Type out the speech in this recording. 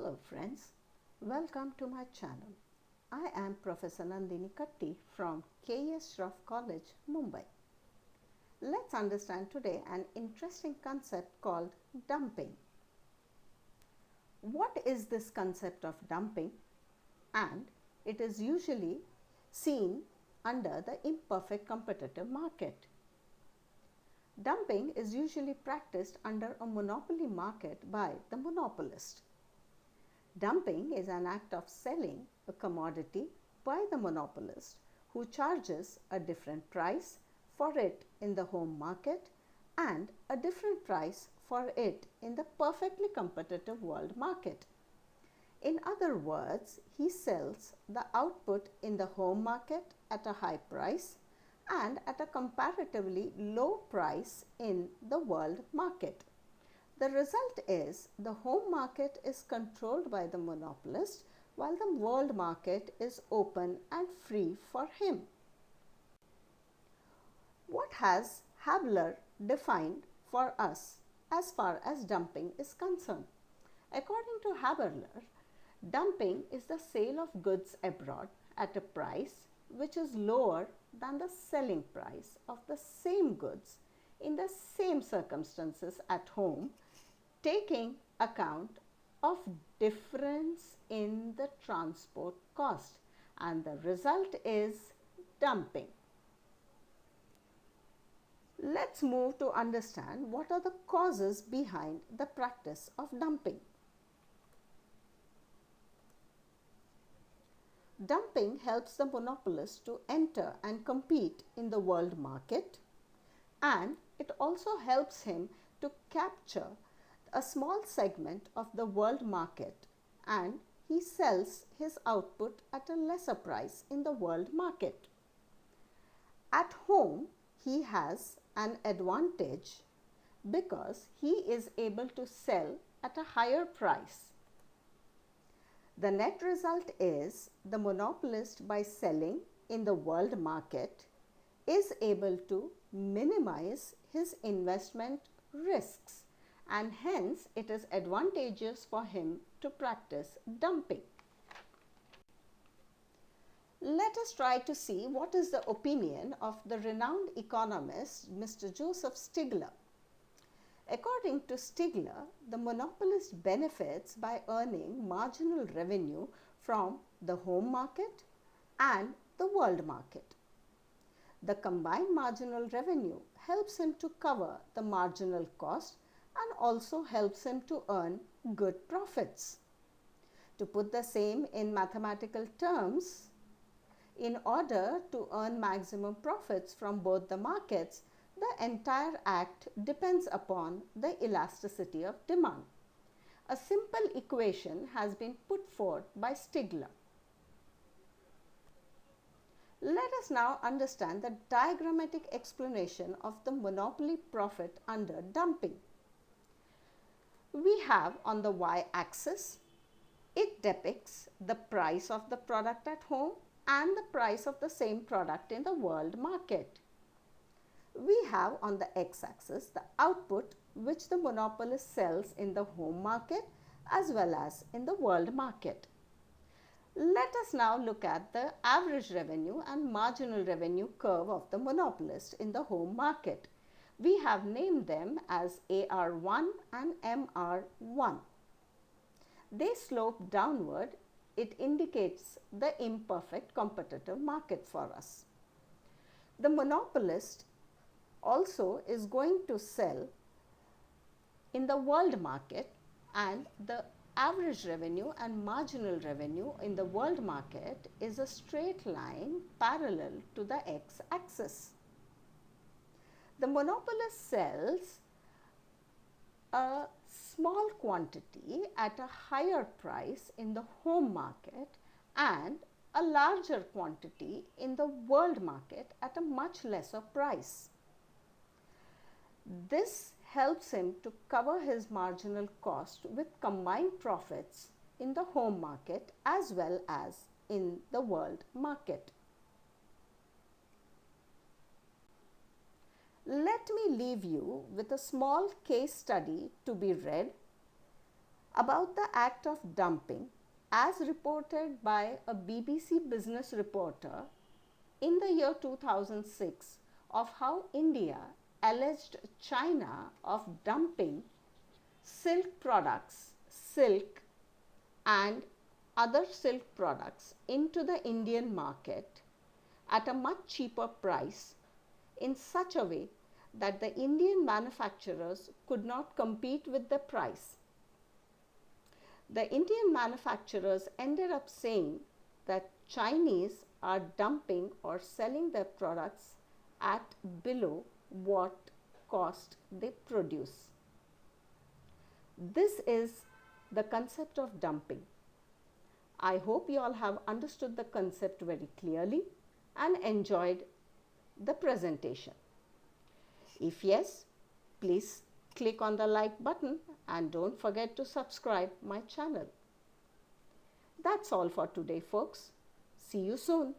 Hello friends, welcome to my channel. I am Professor Nandini Katti from K.S. Shroff College, Mumbai. Let's understand today an interesting concept called dumping. What is this concept of dumping? And it is usually seen under the imperfect competitive market. Dumping is usually practiced under a monopoly market by the monopolist. Dumping is an act of selling a commodity by the monopolist who charges a different price for it in the home market and a different price for it in the perfectly competitive world market. In other words, he sells the output in the home market at a high price and at a comparatively low price in the world market. The result is the home market is controlled by the monopolist while the world market is open and free for him. What has Haberler defined for us as far as dumping is concerned? According to Haberler, dumping is the sale of goods abroad at a price which is lower than the selling price of the same goods in the same circumstances at home, taking account of difference in the transport cost, and the result is dumping. Let's move to understand what are the causes behind the practice of dumping. Dumping helps the monopolist to enter and compete in the world market, and it also helps him to capture a small segment of the world market, and he sells his output at a lesser price in the world market. At home, he has an advantage because he is able to sell at a higher price. The net result is the monopolist, by selling in the world market, is able to minimize his investment risks, and hence it is advantageous for him to practice dumping. Let us try to see what is the opinion of the renowned economist Mr. Joseph Stiglitz. According to Stiglitz, the monopolist benefits by earning marginal revenue from the home market and the world market. The combined marginal revenue helps him to cover the marginal cost and also helps him to earn good profits. To put the same in mathematical terms, in order to earn maximum profits from both the markets, the entire act depends upon the elasticity of demand. A simple equation has been put forth by Stiglitz. Let us now understand the diagrammatic explanation of the monopoly profit under dumping. We have on the y-axis, it depicts the price of the product at home and the price of the same product in the world market. We have on the x-axis the output which the monopolist sells in the home market as well as in the world market. Let us now look at the average revenue and marginal revenue curve of the monopolist in the home market. We have named them as AR1 and MR1. They slope downward. It indicates the imperfect competitive market for us. The monopolist also is going to sell in the world market, and the average revenue and marginal revenue in the world market is a straight line parallel to the x-axis. The monopolist sells a small quantity at a higher price in the home market and a larger quantity in the world market at a much lesser price. This helps him to cover his marginal cost with combined profits in the home market as well as in the world market. Let me leave you with a small case study to be read. about the act of dumping as reported by a BBC Business reporter in the year 2006 of how India alleged China of dumping silk products, silk and other silk products into the Indian market at a much cheaper price in such a way that the Indian manufacturers could not compete with the price. The Indian manufacturers ended up saying that Chinese are dumping or selling their products at below what cost they produce. This is the concept of dumping. I hope you all have understood the concept very clearly and enjoyed the presentation. If yes, please click on the like button and don't forget to subscribe my channel. That's all for today, folks. See you soon.